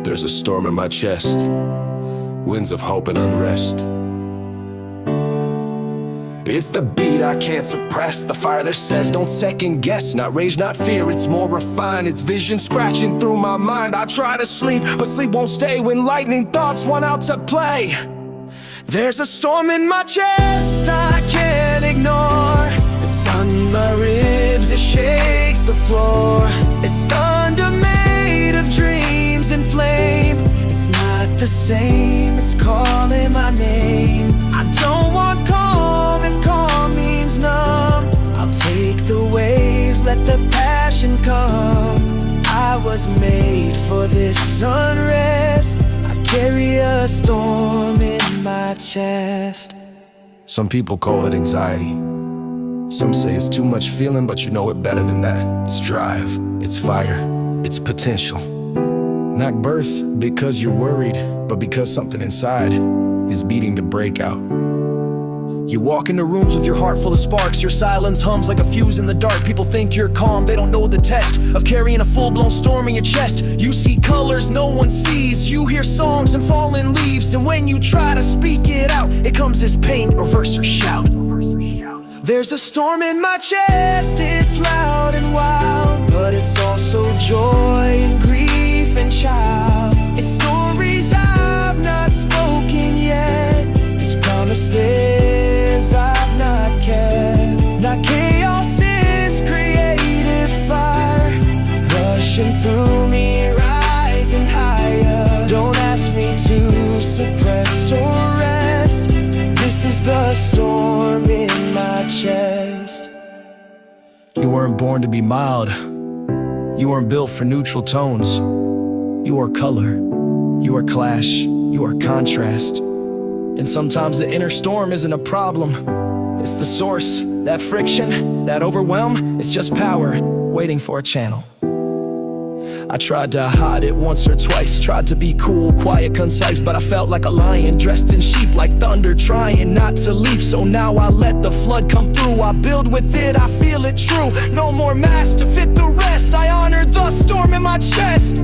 There's a storm in my chest, winds of hope and unrest. It's the beat I can't suppress, the fire that says don't second guess. Not rage, not fear, it's more refined. It's vision scratching through my mind. I try to sleep, but sleep won't stay when lightning thoughts want out to play. There's a storm in my chest I can't ignore. It's on my ribs, it shakes the floor. It's thunder made of dreams and flame. It's not the same, it's calling my name. I don't want calm if calm means numb. I'll take the waves, let the passion come. I was made for this unrest. I carry a storm in my chest. Some people call it anxiety. Some say it's too much feeling, but you know it better than that. It's drive, it's fire, it's potential. Not birth because you're worried, but because something inside is beating to break out. You walk into rooms with your heart full of sparks. Your silence hums like a fuse in the dark. People think you're calm, they don't know the test of carrying a full-blown storm in your chest. You see colors no one sees. You hear songs and falling leaves. And when you try to speak it out, it comes as pain or verse or shout. There's a storm in my chest, it's loud and wild, but it's also joy and grief and child. It's stories I've not spoken yet. It's promises I've not kept. Not chaos's creative fire, rushing through me, rising higher. Don't ask me to suppress or rest. This is the storm in my chest. You weren't born to be mild. You weren't built for neutral tones. You are color. You are clash. You are contrast. And sometimes the inner storm isn't a problem. It's the source. That friction, that overwhelm, it's just power waiting for a channel. I tried to hide it once or twice. Tried to be cool, quiet, concise, but I felt like a lion dressed in sheep, like thunder trying not to leap. So now I let the flood come through. I build with it, I feel it true. No more masks to fit the rest. I honor the storm in my chest.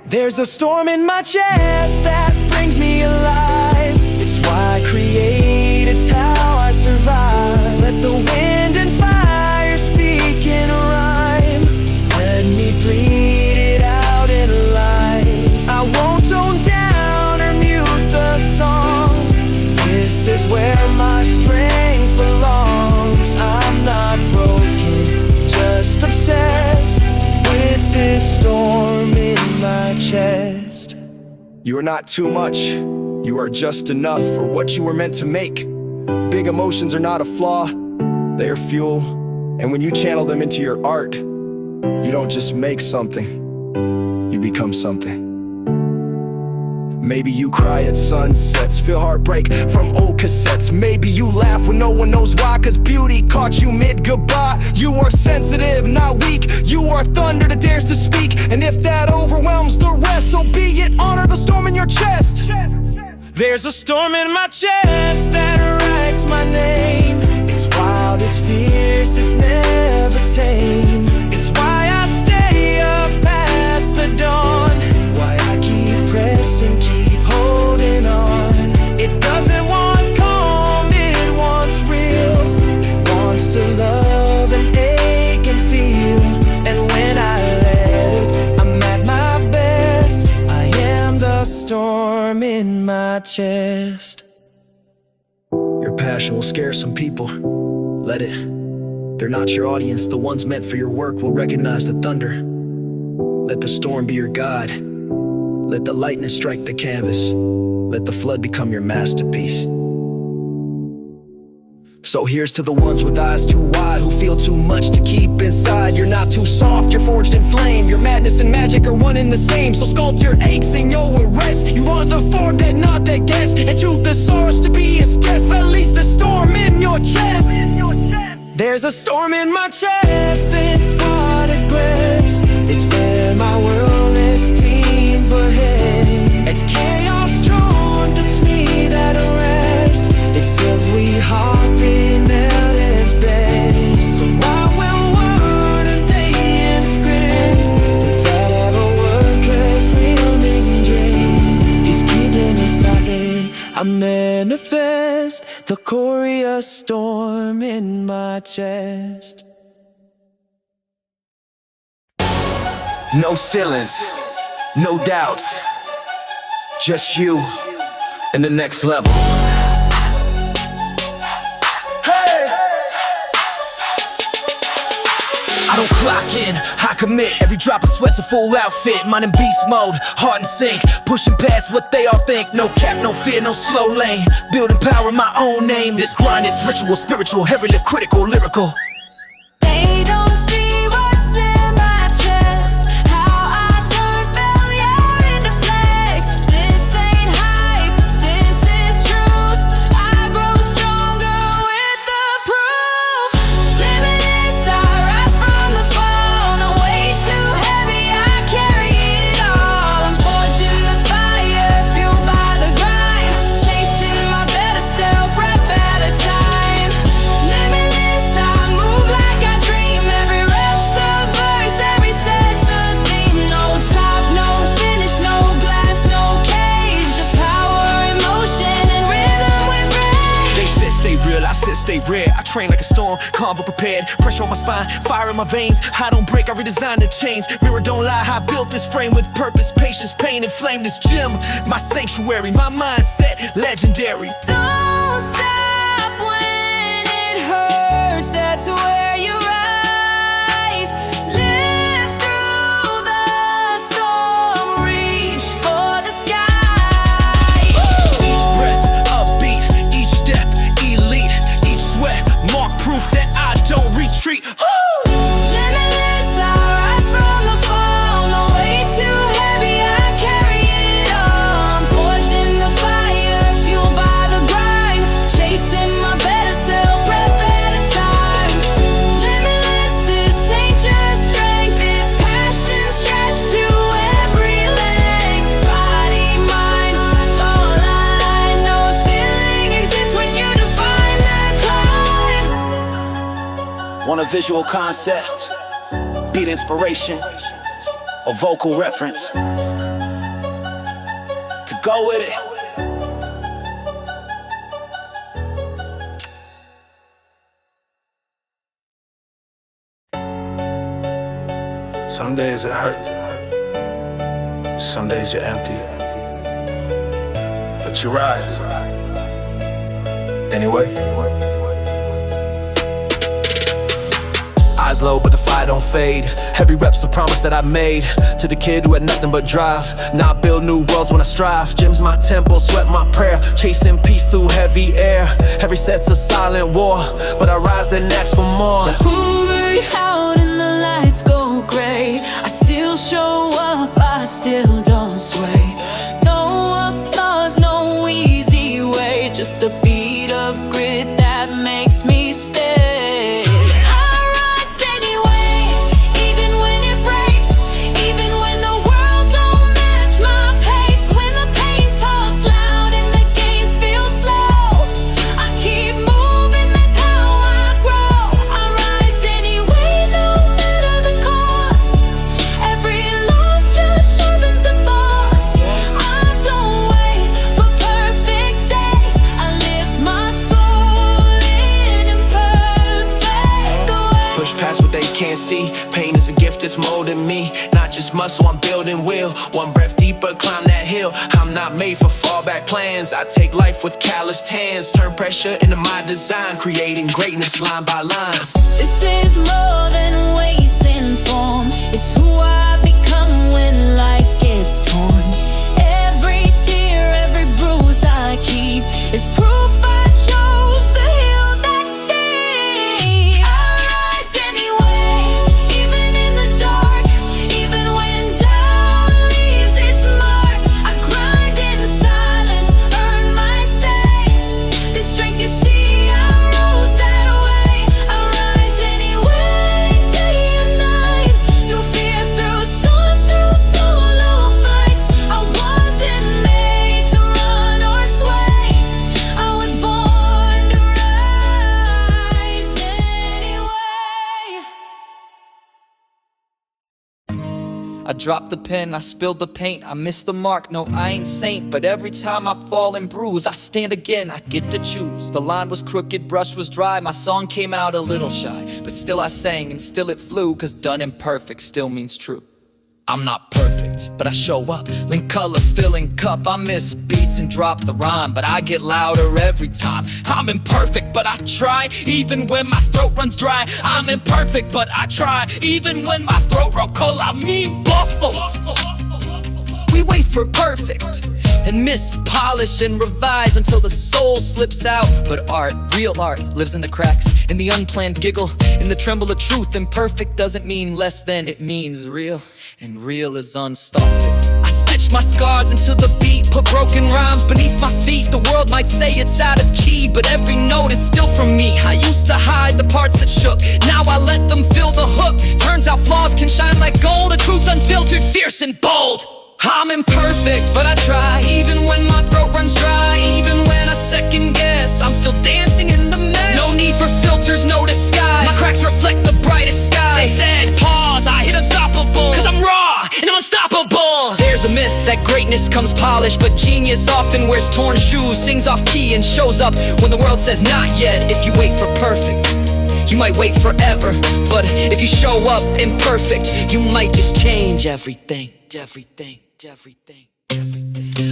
There's a storm in my chest that brings me alive. It's why I create, it's how I survive. Let the wind and fire speak in a rhyme. Let me bleed it out in lines. I won't tone down or mute the song. This is where my strength belongs. I'm not broken, just obsessed with this storm in my chest. You are not too much, you are just enough for what you were meant to make. Big emotions are not a flaw, they are fuel. And when you channel them into your art, you don't just make something, you become something. Maybe you cry at sunsets, feel heartbreak from old cassettes. Maybe you laugh when no one knows why, cause beauty caught you mid-goodbye. You are sensitive, not weak. You are thunder that dares to speak. And if that overwhelms the rest, so be it, honor the storm in your chest. There's a storm in my chest that writes my name. It's wild, it's fierce, it's never tame. It's why I stay up past the dawn. Why I keep pressing, keep holding on. It doesn't want calm, it wants real. It wants to love and ache and feel. And when I let it, I'm at my best. I am the storm in my chest. Your passion will scare some people. Let it. They're not your audience. The ones meant for your work will recognize the thunder. Let the storm be your guide. Let the lightness strike the canvas. Let the flood become your masterpiece. So here's to the ones with eyes too wide, who feel too much to keep inside. You're not too soft, you're forged in flame. Your madness and magic are one and the same. So sculpt your aches and you'll arrest. You are the form that not that guess. And choose the source to be its guest. Release the storm in your chest. There's a storm in my chest, it's what it grips. It's where my world is clean for him. It's chaos drawn to me that arrest. It's every heartbeat melt its best. So why will word a day in script that ever word could feel me I manifest the Korea storm in my chest. No ceilings, no doubts, just you and the next level. I don't clock in, I commit. Every drop of sweat's a full outfit. Mine in beast mode, heart in sync. Pushing past what they all think. No cap, no fear, no slow lane. Building power in my own name. This grind, it's ritual, spiritual, heavy lift, critical, lyrical. They don't see what's in my chest. How I turn failure into flex. This ain't hype, this is truth. I grow stronger with the proof. Limitless, I rise from the fall. No way too heavy, I carry it all. I'm forged in the fire, fueled by the grind. Chasing my better self, rap at a time. Limitless, I move like I dream. Every rap's a verse, every set's a theme. No top, no finish, no glass, no cage. Just power, emotion, and rhythm with rage. They said stay real, I said stay rare. I train like a storm, calm but prepared. Pressure on my spine, fire in my veins. I don't break, I redesign the chains. Mirror don't lie, I built this frame with purpose, patience, pain, and flame. This gym, my sanctuary, my mindset, legendary. Don't stop when it hurts. That's where you rise. Live through the storm. Reach for the sky. Each breath, upbeat, each step, elite. Each sweat, mark proof that I don't retreat. Limitless, I rise from the fall. No way too heavy, I carry it all. I'm forged in the fire, fueled by the grind. Chasing my better self, rep at a time. Limitless, this ain't just strength. It's passion stretched to every length. Body, mind, soul aligned. No ceiling exists when you define the climb. Want a visual concept, beat inspiration, or vocal reference to go with it. Some days it hurts, some days you're empty, but you rise anyway. Eyes low, but the fire don't fade. Every rep's a promise that I made to the kid who had nothing but drive. Now I build new worlds when I strive. Gym's my temple, sweat my prayer. Chasing peace through heavy air. Every set's a silent war, but I rise then ask for more. Hungry out and the lights go gray. I still show up, I still don't sway. No applause, no easy way. Just the beat of grit that makes me stay. I rise anyway, even when it breaks. Even when the world don't match my pace. When the pain talks loud and the gains feel slow, I keep moving, that's how I grow. I rise anyway, no matter the cost. Every loss just sharpens the boss. I don't wait for perfect days. I lift my soul in imperfect ways. Push past what they can't see. Pain is a gift that's molding me. Not just muscle, I'm building will. One breath deeper, climb that hill. I'm not made for fallback plans. I take life with calloused hands. Turn pressure into my design. Creating greatness line by line. This is more than weights in form. It's who I become when life gets torn. Every tear, every bruise I keep is proof I chose the hill that stay. I rise anyway, even in the dark. Even when doubt leaves its mark, I grind in silence, earn my say. This strength you see, I rose that way. I rise anyway, day and night. Through fear, through storms, through soul dropped the pen, I spilled the paint, I missed the mark. No, I ain't saint, but every time I fall and bruise, I stand again, I get to choose. The line was crooked, brush was dry, my song came out a little shy, but still I sang and still it flew, cause done imperfect still means true. I'm not perfect, but I show up, link color, filling cup. I miss beats and drop the rhyme, but I get louder every time. I'm imperfect, but I try, even when my throat runs dry. I'm imperfect, but I try, even when my throat roll cold. I mean buffalo. We wait for perfect and miss, polish and revise until the soul slips out. But art, real art, lives in the cracks, in the unplanned giggle, in the tremble of truth. Imperfect doesn't mean less than, it means real, and real is unstoppable. I stitch my scars into the beat, put broken rhymes beneath my feet. The world might say it's out of key, but every note is still from me. I used to hide the parts that shook, now I let them fill the hook. Turns out flaws can shine like gold, a truth unfiltered, fierce and bold. I'm imperfect, but I try, even when my throat runs dry. Even when I second guess, I'm still dancing in the mesh. No need for filters, no disguise, my cracks reflect the brightest sky. They said pause, I hit unstoppable, cause I'm raw and I'm unstoppable. There's a myth that greatness comes polished, but genius often wears torn shoes, sings off key and shows up when the world says not yet. If you wait for perfect, you might wait forever, but if you show up imperfect, you might just change everything.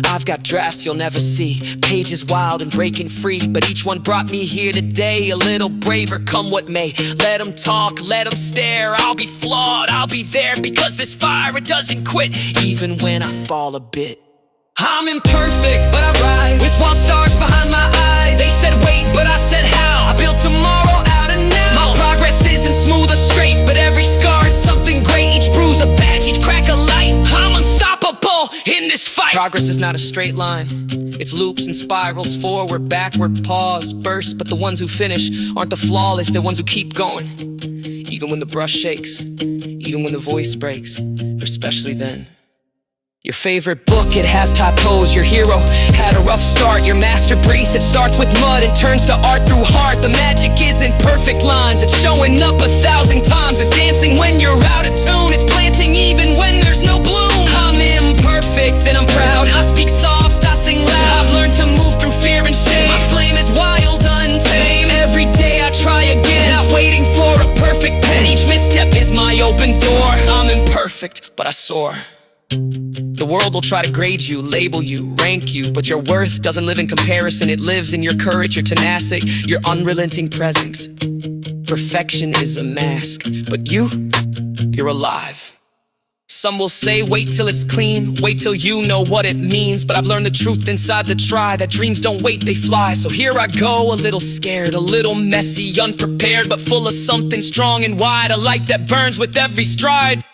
I've got drafts you'll never see, pages wild and breaking free, but each one brought me here today, a little braver come what may. Let them talk, let them stare, I'll be flawed, I'll be there, because this fire, it doesn't quit, even when I fall a bit. I'm imperfect, but I rise with small stars behind my eyes. They said wait, but I said how. I built tomorrow out of now. My progress isn't smooth or straight, but every scar is something great. Each bruise a badge, each crack a light. I'm unstoppable in this fight. Progress is not a straight line, it's loops and spirals, forward, backward, pause, burst. But the ones who finish aren't the flawless, they're ones who keep going. Even when the brush shakes, even when the voice breaks, but especially then. Your favorite book, it has typos. Your hero had a rough start. Your masterpiece, it starts with mud and turns to art through heart. The magic isn't perfect lines, it's showing up 1,000 times. It's dancing when you're out of tune, it's planting even when there's no bloom. I'm imperfect and I'm proud, I speak soft, I sing loud. I've learned to move through fear and shame, my flame is wild, untamed. Every day I try again, not waiting for a perfect pen. Each misstep is my open door. I'm imperfect, but I soar. The world will try to grade you, label you, rank you, but your worth doesn't live in comparison. It lives in your courage, your tenacity, your unrelenting presence. Perfection is a mask, but you're alive. Some will say wait till it's clean, wait till you know what it means, but I've learned the truth inside the try, that dreams don't wait, they fly. So here I go, a little scared, a little messy, unprepared, but full of something strong and wide, a light that burns with every stride.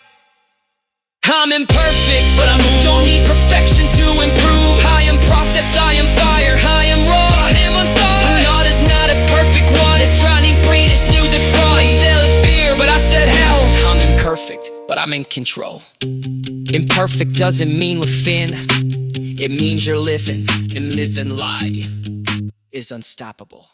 I'm imperfect, but I don't need perfection to improve. I am process, I am fire, I am raw, I am unstoppable. Not is not a perfect one, it's trying to breed, it's new defraud. They sell in fear, but I said how. I'm imperfect, but I'm in control. Imperfect doesn't mean live thin, it means you're living, and living life is unstoppable.